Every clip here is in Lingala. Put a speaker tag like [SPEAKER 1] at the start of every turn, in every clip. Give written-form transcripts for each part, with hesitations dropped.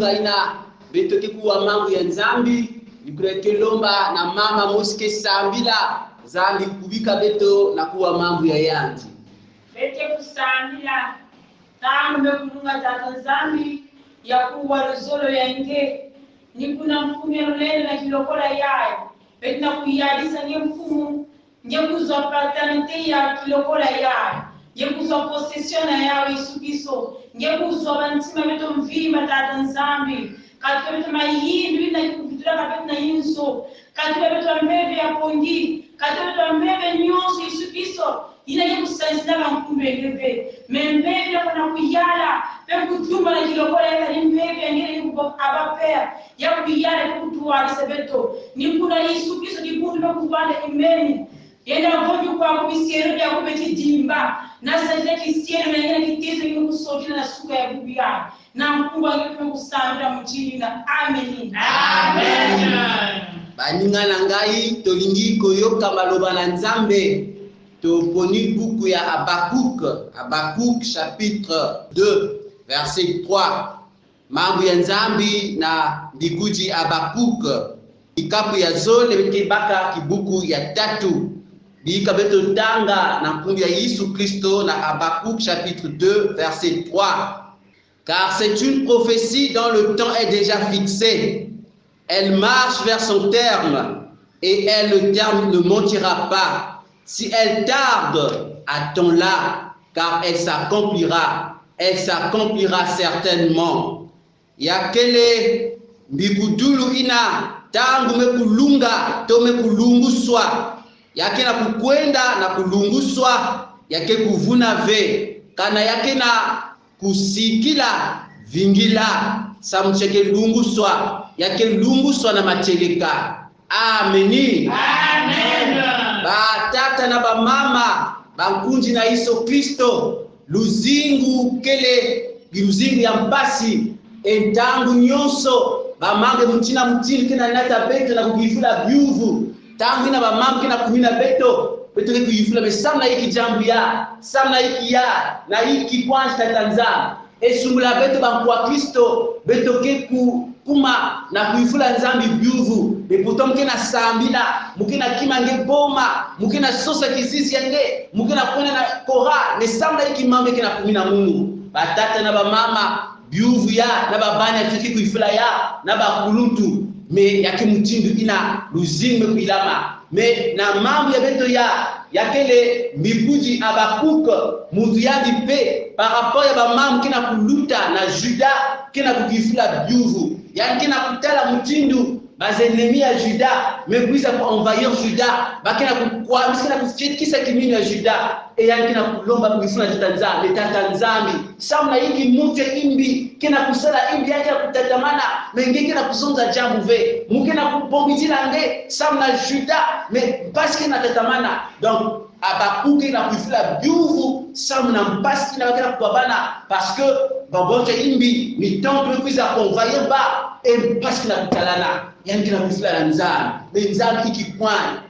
[SPEAKER 1] lunga ina beto ke kuwa mambo ya nzambi ikureke lomba na mama moske sambila zambi kubika beto na kuwa mambo ya yanzi
[SPEAKER 2] bete kusambila tamu mekulunga tata nzambi ya kuwa luzolo yange ni kuna mfumu ya lulele na kilokola yayo bete na kuyadisa nye mfumu nye kuzwa paternite ya kilokola yayo nye kuzwa possession na yayo isukiso nye kuzwa bantima beto mvima tata nzambi katika beto mahindu ina kukutula kabeti na inso katika beto mbebe ya pongi katika beto mbebe nyonso isukiso ina ye kusansina bankumbe ngebe membebe kona kuyala pe kutuma na kilokola ya mbebe ngere kubo abapea ya kuyala pe kutuwa sebeto ni kuna isukiso dikundu kubale imeni yenda voju kwa kubisiero ya kubeti dimba na sasa kisiero na yena kitezo ni kusojina na suka ya bubia na mkubwa ngeke kusambira mjinga amen amen
[SPEAKER 1] baningana ngai tolingi koyoka maloba na nzambe toponi buku ya Habakkuk chapitre 2 verset 3 mambo ya nzambi na ndikuji Habakkuk ikapu ya zole bekibaka kibuku ya 3 bika beto tanga na nkumbi ya Yesu Kristo na Habakkuk chapitre 2 verset 3 car c'est une prophétie dont le temps est déjà fixé. Elle marche vers son terme et le terme ne mentira pas. Si elle tarde, attends-la, car elle s'accomplira certainement. Yakele mbikudulu ina tangu mekulunga to mekulunguswa yake na kukwenda na kulunguswa yake kuvuna ve kana yake na kusikila vingila samcheke lunguswa yake lunguswa na macheleka ameni amen batata na bamama bankunji na Yesu Kristo luzingu kele luzingu ya mpasi entangu nyonso bamange mchina mtili kina nata beto na kugifula byuvu tangu ina bamama kina kumina beto beto kugifula mesamna hiki jambu ya samna hiki ya na hiki kwanza Tanzania esumula beto bankwa Kristo beto ke kuma na kuifula nzambi byuvu beputo mkina sambila mkina kimange boma mkina sosa kizizi yange mkina kwena na kora ne samna hiki mambe kina kumina Mungu batata na bamama byuvu ya na babanya fiki kuifula ya na bakuluntu me yake mtindu ina luzime kuilama me na mambo ya beto ya yakele mikuji Habakkuk mutu yandi pe par rapport ya bamama kina kuluta na Juda kina kukifula byuvu yani kina kutala mtindu bazenemi ya Juda mekuisa kwa envahir Juda bakina kukwamisha kufikisa kimini ya Juda yani kina kulomba kufuna Tanzania leta nzambi samna hiki mute imbi kina kusala imbi yake kutatamana menge kina kuzonza jambo ve mukina kupomizila nge samna Juda mais parce que na tatamana donc Habakkuk na kufula byuvu samna mpasi na wakina kubabana parce que babonje imbi ni temps kuiza envahir ba et parce que na kutalana yani kina kufula nzambi nzambi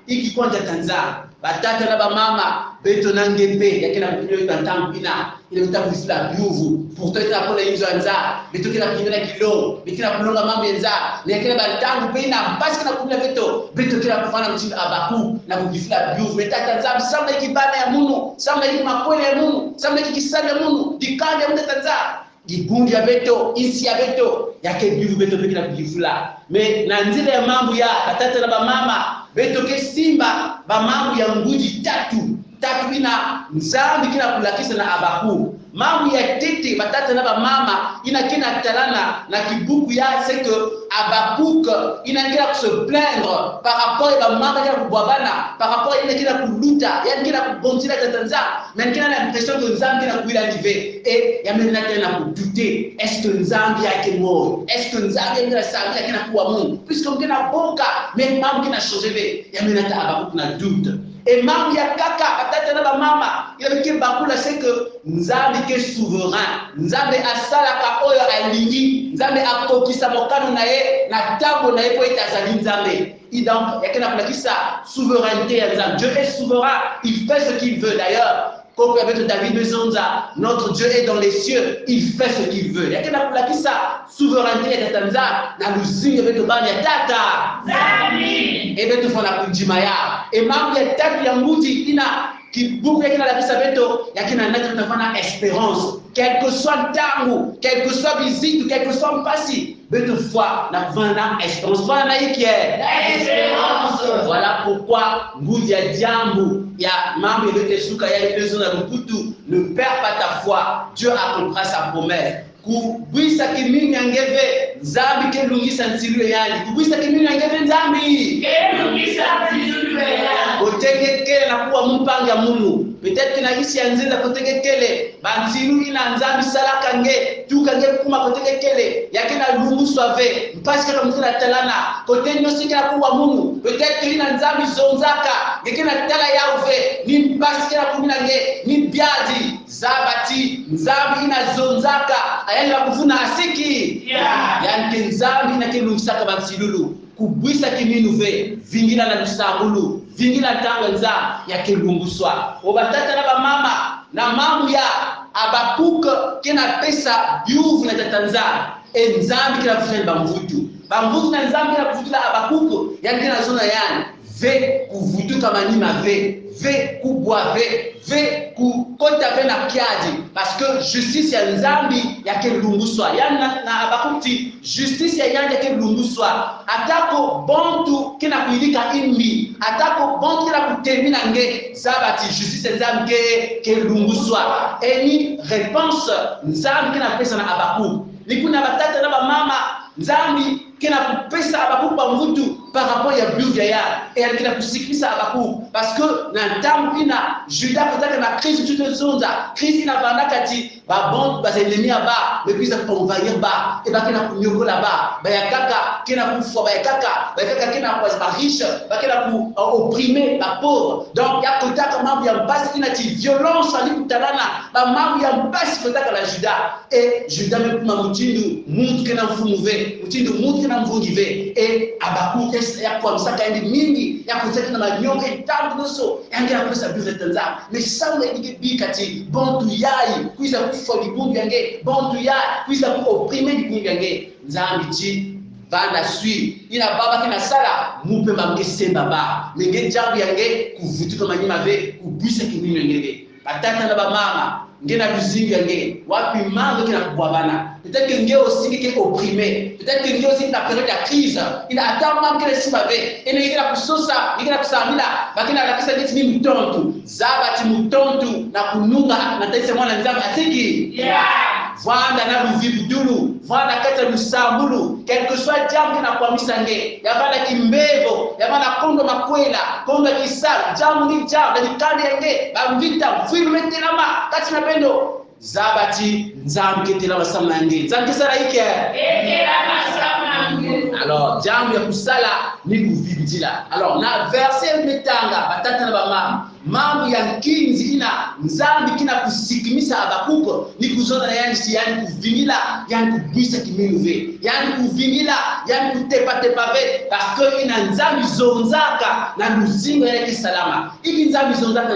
[SPEAKER 1] iki kwanja Tanzania batata na bamama beto nangembe yakina kupilo itampina ile utafisila byuvu pourtant ita pole hizo anza beto kila kingine kilo bekina kulonga mambo yenza na kila batangu pena basi kina kumla beto kila kufana mtindo Habakkuk na kujifila byuvu betata nzambi samna ikibana ya Mungu samna iki makwele ya Mungu samna iki kisali ya Mungu dikanja mta Tanzania gibundi ya beto isi ya beto yake byuvu beto bekina kujifula me na nzile ya mambo ya batata na bamama beto ke simba bamambo ya nguji tatu ina nzambi kina kulakisa na Habakkuk mambo ya tete batata na bamama ina kina talana na kibuku ya c'est que Habakkuk ina kila se plaindre par rapport à bamama kina kubwabana par rapport ina kina kuluta yani kina kubonzila Tanzania mais kina na impression que nzambi kina kuila nive et ya mena tena kudouter est-ce que nzambi yake mort est-ce que nzambi ina sabia kina kuwa Mungu puisque kina boka mais mambo kina changer ya mena ta Habakkuk na doute et mambo ya kaka batata na bamama ila biki bakula c'est que nzambi ke souverain nzambe asala ka oyo alingi nzambe akokisa mokano na ye na tango na ye po etazali nzambe donc yakena kulakisa souveraineté ya nzambe Dieu est souverain il fait ce qu'il veut d'ailleurs Comme avec David Mezonza, notre Dieu est dans les cieux, il fait ce qu'il veut. Il y a quelqu'un qui sa souveraineté est Tanzania, na luzingi avec le ban ya tata. Zami. Et bien tout fond la kujimaya. Et mambo ya tatu ya nguti ina kibuku yake na labisa beto yakina nata tunafanya espérance. Quel que soit le tango, quel que soit visite, quel que soit le passé, beto foi na vana espérance. Voilà na yiki espérance. Voilà pourquoi nguti ya diambu ya mambo yote suka ya lezo na rukutu, ne perds pas ta foi. Dieu accomplira sa promesse. Kubwisa kimini angeve nzambi kelungisa nsilu yani kubwisa kimini angeve nzambi kelungisa nsilu yani otegekele na kuwa mpanga munu peut-être na isi anzenda kotegekele banzilu ina nzambi salaka nge tukange kuma kotegekele yakena lungu swave mpasi kama mtana talana kotenyo sika kuwa munu peut-être ina nzambi zonzaka yakena tala yauve ni mpasi kama kumina nge ni biazi zabati nzambi ina zonzaka ayala kuvuna asiki yani kenzambi na kelungisaka bansilulu kubwisa kiminuve vingila na lusambulu vingila tanganza ya kelunguswa obatata na bamama na mamu ya abakuka kena pesa yuvu na tatanza enzambi kila kufanya bamvutu na nzambi kila kufutula abakuka yani kena zona yani ve kuvutu kama nima ve kubwave ve kukota ve na kiadi parce que justice ya nzambi yake lunguswa yana na abakuti justice ya yanda yake lunguswa atako bontu kina kuilika imbi atako bontu kina kutermina nge zabati justice ya nzambi ke lunguswa eni réponse nzambi kina pesa na abaku nikuna batata na bamama nzambi kina kupesa abaku pa mvutu par rapport ya buvya ya et kina kusikisa abaku parce que na ntambu ina Juda kutaka na crise toute zonza crise ina banda kati ba bon ba ennemis aba mais puis ça envahir ba et ba kina kunyoko là-bas ba yakaka kina kufwa ba yakaka kina kwa ba riche ba kina ku opprimer ba pauvre donc ya kutaka mambo ya mbasi kina ti violence ali kutalana ba mambo ya mbasi kutaka la Juda et Juda mekuma mutindu muntu kina mfumuve mutindu muntu kina mvungive et abaku ya kwa msaka ndi mingi ya kutaka na manyonge tambu noso yange akosa bize tanza mais sanga ike bikati bontu yai kuisa kufa libungu yange bontu yai kuisa ku opprimer libungu yange nzambi ti bana sui ina baba kina sala mupe mangese baba menge jambu yange kuvutuka manyima ve kubisa kimino yange batata na bamama ngena luzinga nge wapi mango kina kubwabana peut-être que ngeo singi ke opprimé peut-être que ngeo singi na période ya crise ina ata mango kile simave ina ngena kusosa ngena kusamila bakina lakisa ndeti ni mtontu zabati mtontu na kununga na taisa mwana nzambi atiki vanda na luvibudulu vanda kata lusambulu quelque soit jambo na kwamisa nge yabana kimbevo yabana kondo makwela kondo kisala jambo ni jambo ni kandi yange bamvita mfilumetelama kati na pendo zabati nzambi ketela basama yange nzambi sala ike ekela basama yange alors jambo ya kusala ni kuvibidila alors na verset metanga batata na bamama mambo ya kinzi ina nzambi kina kusikimisa abakuko ni kuzona na yani si yani kuvingila yani kubisa kiminuve yani kuvingila yani kutepa ve parce que ina nzambi zonzaka na luzingo yake salama ibi nzambi zonzaka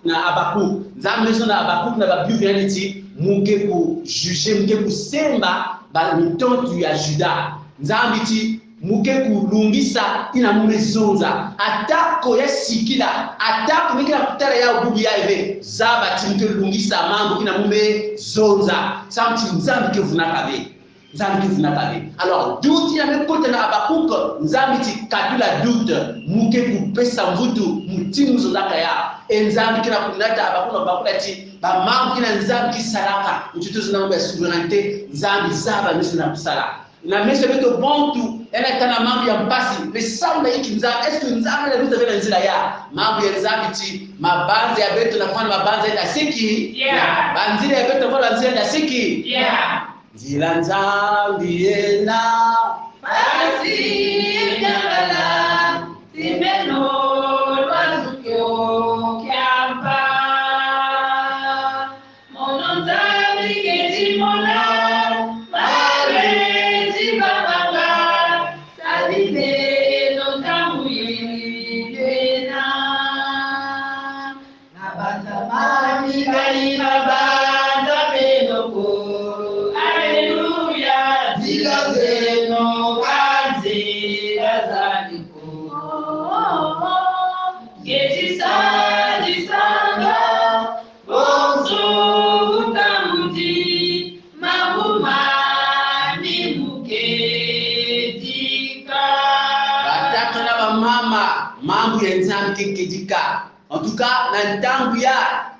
[SPEAKER 1] na abaku nzambi zona abaku na babiu yani ti muke ku juger muke ku semba ba mitontu ya Juda nzambi ti muke kulungisa ina mumezonza atako ya sikila atako mikila kutala ya ububu ya eve zabati muke lungisa mambo ina mumezonza samti nzambi ke vunaka be alors doute ya mekote na abakuko nzambi ti kadula doute muke kupesa mvutu mutimu zozaka ya nzambi kina kunata abakuna bakula ti ba mambo kina nzambi kisalaka uchutuzo na mambo ya souveraineté nzambi zaba misina kusala na mesho beto bontu ena kana mambo ya mpasi besamba iki nzambi est-ce que nzambi na luta vela nzila ya mambo ya nzambi ti mabanza ya beto na kufanya mabanza ya siki banzira ya beto kwa nzila ya siki nzila nzambi yena basi nyangala simeno wazukyo kyamba mono nzambi keti mona
[SPEAKER 2] Mami
[SPEAKER 1] ba mama mambo ya nzambe kedika. En tout cas, na ntango ya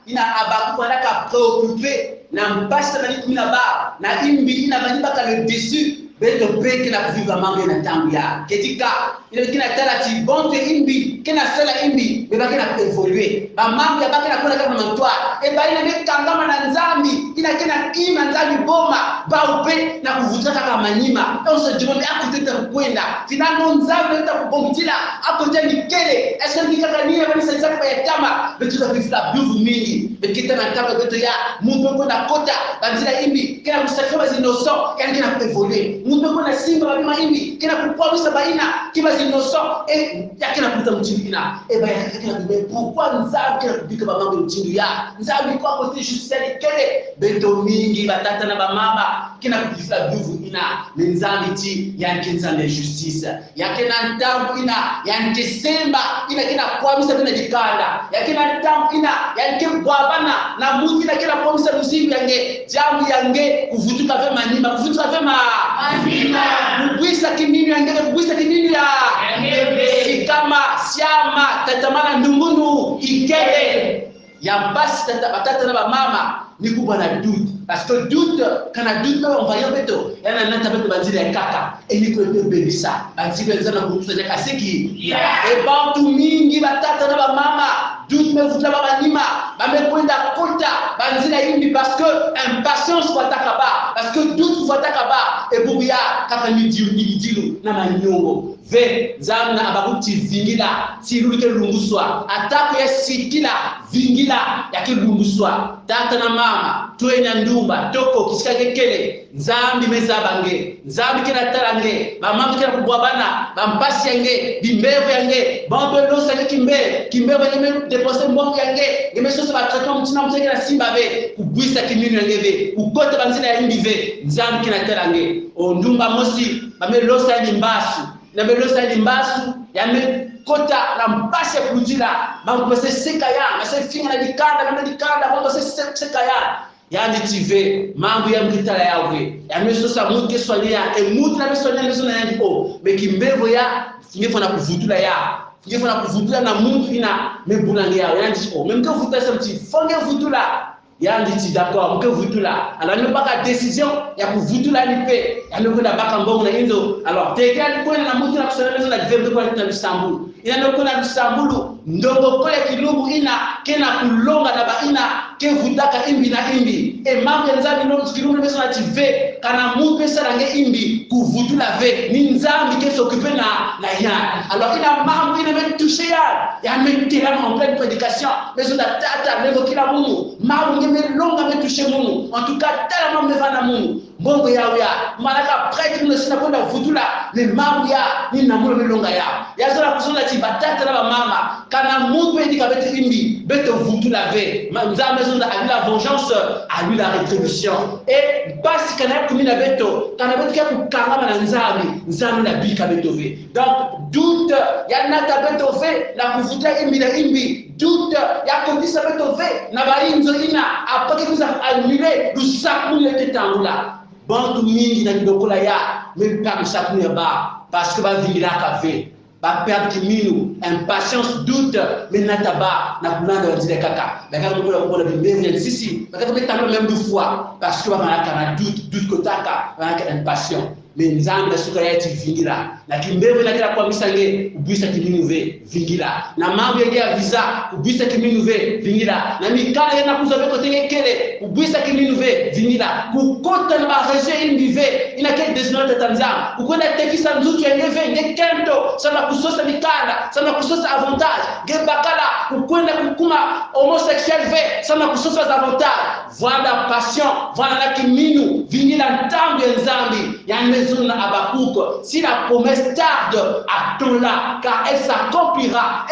[SPEAKER 1] ina abaku wana ka préoccupé na mpasa na kumina ba na imbi ina baniba ka le dessus beto peke na kuviva mambo na ntango ya kedika. Ile kina tala ti bonte imbi kina sala imbi beba kina évoluer ba mambo ya bakina kona kama mantwa e ba ina bekangama na nzambi ina kina kima nzambi boma ba upe na kuvuta kama manyima on se demande akuteta kwenda finalement nzambi nta kubongitila akote nikele est-ce que kaka ni ya bani sanza kwa yatama betu za kifla bivu mingi bekita na kama betu ya mungu kuna kota banzila imbi kina kusakama innocent yani kina évoluer mungu kuna simba ba imbi kina kupawisa baina kiba innocent et yakina kuta mchindina et ba yakina mais pourquoi nzambi kina kubika ba mambo mchindu ya nzambi kwa kote juste kele beto mingi batata na ba mama kina kufla bivu ina nzambi ti yani nzambi justice yakina ntambu ina yani kisemba ina kina kwamisa kina jikanda yakina ntambu ina yani kibwabana na mungu ina kina kwamisa mzimu yange jamu yange kuvutuka vema nyima kuvutuka vema manima kubwisa kimini yange kubwisa kimini ya sikama siama tatamana ndungunu ikele ya basi batata na ba mama ni kubwa na doute parce que doute kana doute on va y beto yana nata beto banzira ya kaka et ni ko bebisa banzira nzana kutusa ya kaseki e bantu mingi batata na ba mama doute me vuta baba nima bamekwenda kota banzira yimbi parce que impatience kwa takaba parce que doute kwa takaba e bubuya kaka ni dilu na manyongo ve zamna abakuti vingila sirulike lunguswa atako ya sikila vingila yakilunguswa tata na mama twenya ndumba toko kisikakekele nzambi mezabange nzambi kina talange bamama kina kubwabana bampasi yange bimbevo yange bambo losa kimbevo yeme dépenser mbongo yange yeme sosa ba traitement mtina mteke na simba be kubwisa kimini yange be ukota banzina ya imbi ve nzambi kina talange o ndumba mosi bame losa ya mbasu na belosa ya mbasu yame kota na mpasi ya kujila mambo se seka ya na se finga na dikanda mambo se seka ya yani tive mambo ya mkitala yawe yamesosa muke swanya e mutu na swanya leso na yandi o mekimbevo ya ngefana kuvutula na mungu ina mebunange ya yandi o memke vutula samti fonge vutula yandi ti d'accord mke vutula alors ne baka décision ya kuvutula lipe yani kwenda baka mbongo na indo alors teke alikwenda na mutu na kusema leso na divembe kwa Istanbul ina ndokona Istanbul ndongo kole kilubu ina kena kulonga na baina ke vutaka imbi na imbi e mambo nzambi no kilubu leso na tive kana mupe sarange imbi kuvutula ve ni nzambi ke s'occuper na ya alors ina mambo ina me toucher ya metela en pleine prédication leso na tata levo kila mungu mambo me longa me toucher mungu en tout cas tellement me vana mungu mbongo yao ya malaka prêtre ne sina kwenda vutula ni mambo ya ni namulo melonga ya yazora kusonda tibatata na mama kana mupe ndika bete imbi beto vutula ve nzambe zonda a lui la vengeance a lui la rétribution et basi kana kumina beto kana beto kia kukangama na nzambe na bika beto ve donc doute ya nata beto ve na kuvuta imbi na imbi doute ya kodisa beto ve na bainzo ina apake kuza annuler lusaku leketangula bantu mingi na kidokola ya même pas lusaku ya ba parce que ba vingira ka ve ba perdre kiminu impatience doute mais nataba na kunanda wazile kaka bakaka mkola kubola bimbevu sisi bakaka betano même deux fois parce que ba na doute kotaka ba impatience mais nzambe na suka yati vingira na kimbevu na kila kwa misange ubisa kiminu ve vingira na mambo ya visa ubisa kiminu ve vingira na mikala yana kuzabe kote kele ubisa kiminu ve vingira kukota na bareje imbive ina ke desnota Tanzania ukwenda tekisa nzutu ya ngeve ngekento sana kusosa mikala sana kusosa avantage gebakala ukwenda kukuma homosexuel ve sana kusosa avantage voilà passion voilà la kiminu vingira ntambu ya nzambi ya maison Abakouk, si la promesse tarde, attends-la, car elle s'accomplira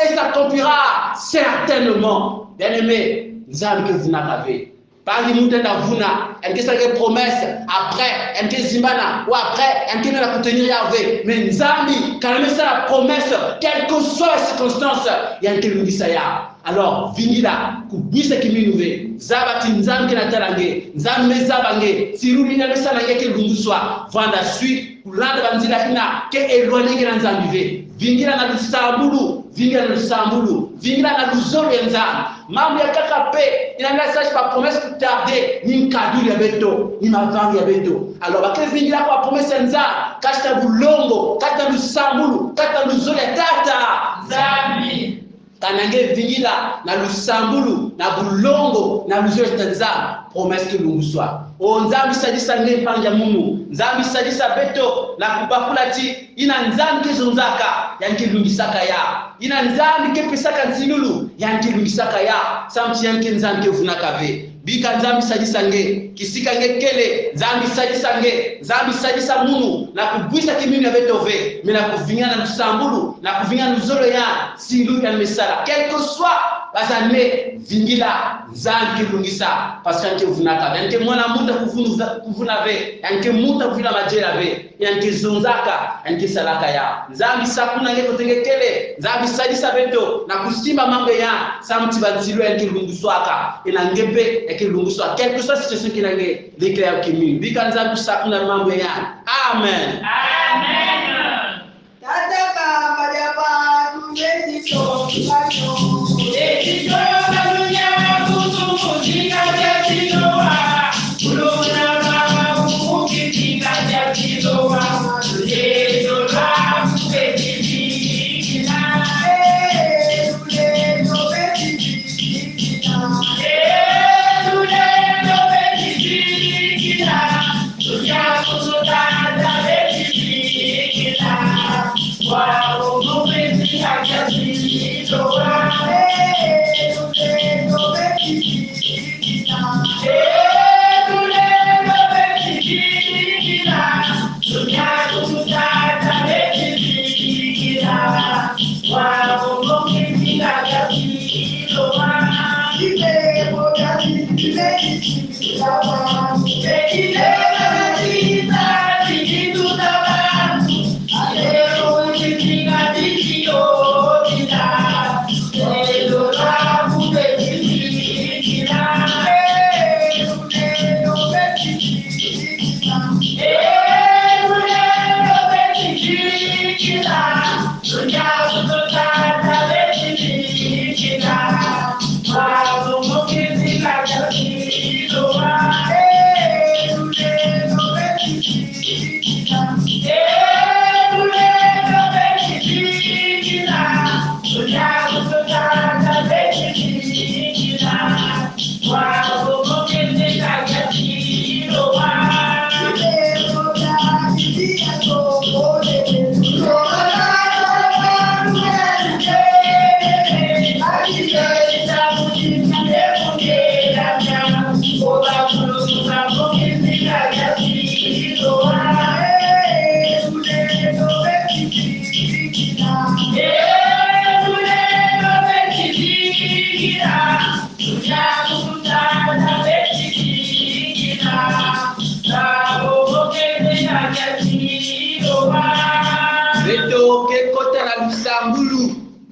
[SPEAKER 1] certainement. Bien-aimé, Nzambi que vous n'avez pas de moutena vuna, elle que ça que promesse après, elle que zimbana ou après, elle que la contenir Yahvé. Mais Nzambi, quand même ça la promesse, quelle que soit la circonstance, il y a un qui nous dit ça ya. Alors, vinila, kubisa kiminuve, zabati nzambi na talange, nzambi mezabange, siruli na mesa na yeke lunguswa, vanda suite, kulanda banzila ina, ke eloigne na nzambi ve. vingira na lusambulu, vingira na lusambulu, vingira na luzoro ya nzambi. Mambo ya kaka pe inanga sache pa promesse ku tarder ni nkaduli ya beto ni mavangi ya beto. Alors bakele vingira kwa promesse ya nzambi kata bulongo, kata lusambulu, kata luzoro ya tata nzambi. Kanange vingira na lusambulu na bulongo na luzoro ya nzambi promesse ke lunguswa. O nzambi sadisa nge panja mumu, nzambi sadisa beto na kubakula ti ina nzambi kezonzaka yanke lungisaka ya, ina nzambi ke pesaka nzilulu yanke lungisaka ya, samti yanke nzambi kevunaka ve. Bika nzambi sadisa nge, kisika nge kele, nzambi sadisa nge, nzambi sadisa munu na kubwisa kimini ya beto ve, me na kuvinga na lusambulu, na kuvinga nuzolo ya silu ya mesala. Quelque soit bazane vingila nzambi kelungisa parce que vunaka yanke mwana muta kuvuna ve, yanke muta kuvila majela ve, yanke zonzaka yanke salaka ya. Nzambi sakuna nge kotengekele, nzambi sadisa beto na kusimba mambo ya samti banzilu yanke lunguswaka ina ngebe yake lunguswa quelque soit situation kinange l'éclair kimi. Bika nzambi sakuna mambo ya. Amen.
[SPEAKER 2] Amen.
[SPEAKER 3] Tataka mariapa tuwezi sokayo.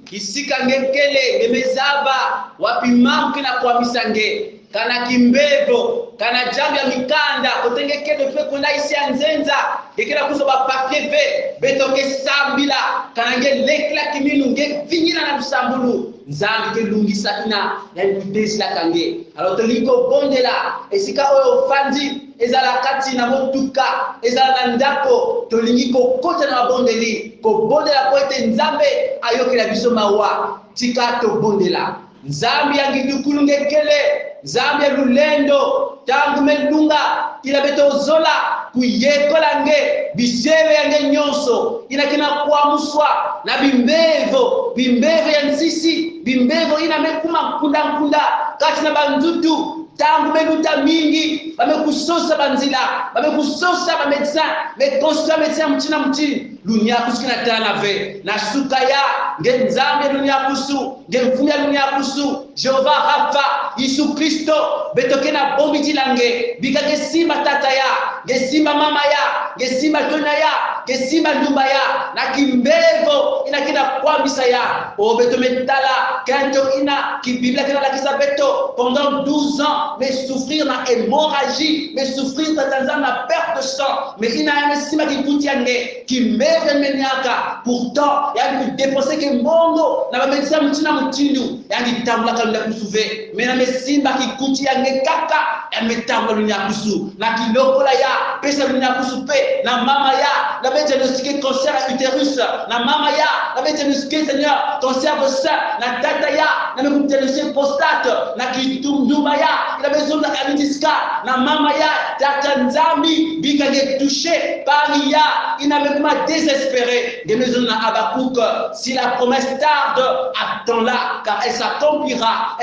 [SPEAKER 1] Kisika ngekele ngemezaba wapi mamke na kwa misange kana kimbevo kana jambo ya mikanda otengekele twe kuna isi anzenza ikira kusoba papier ve betoke sambila kana ngelekla kiminu ngevinyina na lusambulu nzambi ke lungisa ina ya ndesi la kange alors toliko bondela esika oyo fandi ezala kati na motuka ezala na ndako tolingi kokota na bondeli ko bondela ko ete nzambe ayokela biso mawa tika to bondela nzambi yangidukulungekele nzambi ya lulendo tangu melunga ila beto zola kuyekola nge bisebe yange nyonso inakina kuamuswa na bimbevo ya nsisi bimbevo ina mekuma nkunda kati na bandudu tangu meluta mingi bamekusosa banzila bamekusosa bamedecin mekonsta medecin mchina mchini lunia kusikina tana ve na suka ya ngenzambe lunia kusu ngemfunya lunia kusu Jehova Rafa Yesu Kristo betokena bombi tilange bikage simba tata ya gesimba mama ya gesimba tona ya gesimba ndumba ya na kimbevo inakina kwambisa ya o betometala kanto ina kibiblia kana la kisabeto pendant 12 ans mais souffrir na hémorragie mais souffrir dans la perte de sang mais ina amesima kikuti yange kimbe rêve meniaka pourtant yani dépenser que mongo na bamedisa mutina mutindu yani tambula kalunda kusuve mena mesimba kikuti yange kaka yametambula lunya kusu na kilokola ya pesa lunya kusu pe na mama ya na diagnostiqué cancer à utérus na mama ya na diagnostiqué Seigneur cancer de sein na tata ya na diagnostiqué prostate na kitumduma ya na besoin de candidiska na mama ya tata nzambi bikage touché par ya il n'avait pas désespéré des maisons na Habakkuk si la promesse tarde attends-la car elle s'accomplira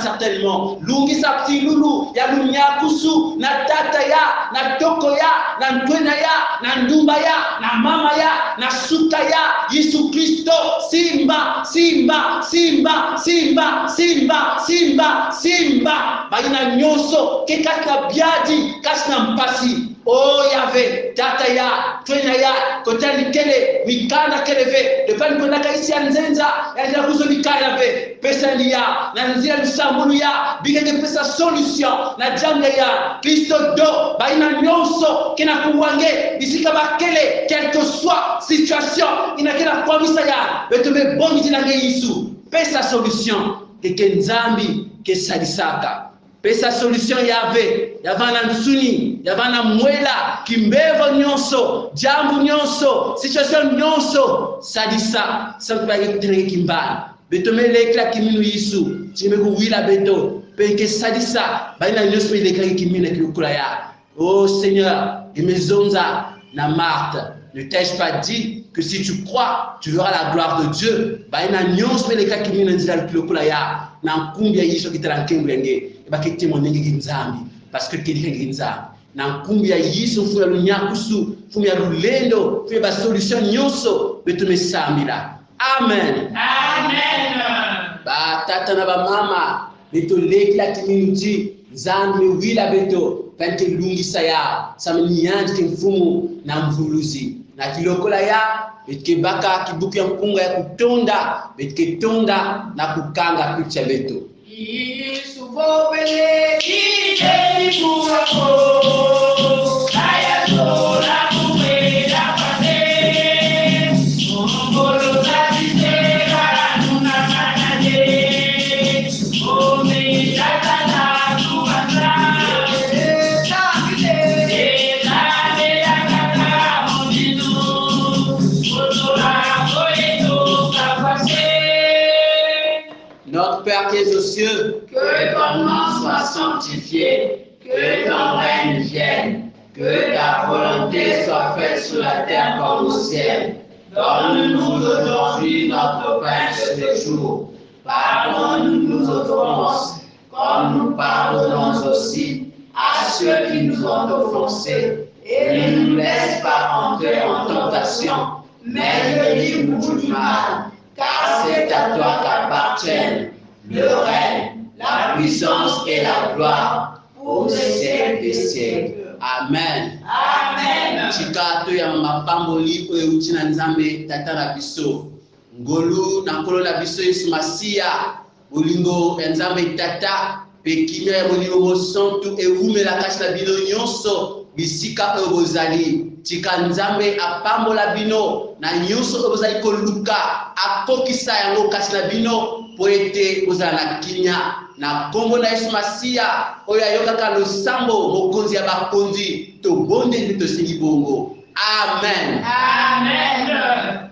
[SPEAKER 1] certainement lungi sa petit loulou ya lunya kusu na tata ya na toko ya na ntwena ya na ndumba ya na mama ya na suka ya Yesu Kristo simba simba simba simba simba simba simba baina nyonso ke kaka biadi kasna mpasi oh Yahvé tata ya twena ya kotani kele mikana keleve depani kwenda kaisi anzenza ya kuzo mikana ve pesa ndia na nzia lusambulu ya bigenge pesa solution na jamle ya Kristo do baina nyonso kina kuwange bisika bakele quelle que soit situation inakena kwamisa ya betume bongi tinange Yesu pesa solution ke nzambi ke salisaka pesa solution Yahvé yavana nsuni yavana mwela kimbevo nyonso jambu nyonso situation nyonso sadisa sakuba yetenenge kimbana betome lekla kiminu Yesu timeko wila beto peke sadisa baina nyonso lekla kimina kilukula ya oh Seigneur imezonza na Marthe ne t'ai-je pas dit que si tu crois tu verras la gloire de Dieu baina nyonso lekla kimina nzila kilukula ya na nkumbi ya Yesu kitarankengenge bakete monenge kinzambi parce que kelenge kinzambi na nkumbi ya Yesu fu ya lunyakusu fu ya lulendo fu ya solution nyonso betume sambila amen
[SPEAKER 2] Amen.
[SPEAKER 1] ba tata na ba mama beto lekla kiminuti nzambi wila beto pante lungisa ya samnyanje kimfumu na mvuluzi na kilokola ya betke baka kibuku ya mkunga ya kutonda betke tonda na kukanga picha beto
[SPEAKER 3] Yesu vopele kite kuwako aya sola kumwela pate mongolo tatite karanuna kanaje ome tatana kuwasa
[SPEAKER 1] Notre Père qui es aux cieux,
[SPEAKER 2] Que ton nom soit sanctifié, que ton règne vienne, que ta volonté soit faite sur la terre comme au ciel. Donne-nous aujourd'hui notre pain de ce jour. Pardonne-nous nos offenses, comme nous pardonnons aussi à ceux qui nous ont offensés. Et ne nous laisse pas entrer en tentation, mais délivre-nous du mal. Car c'est à toi qu'appartiennent le règne, la puissance et la gloire pour les siècles des siècles.
[SPEAKER 1] amen
[SPEAKER 2] Amen.
[SPEAKER 1] chikato ya mapamboli oyo utina nzambe tata na biso ngolu na nkolo na biso Yesu Masia bolingo ya nzambe tata pekimia ya bolingo mosantu ewumela kasi na bino nyonso bisika oyo bozali tika nzambe apambola bino na nyonso oyo bozali koluka akokisa yango kasi na bino po ete bozala na kinya na kombo na Yesu Masia oyo ayokaka losambo mokonzi ya bakonzi tobondeli tosengi bongo amen
[SPEAKER 2] Amen.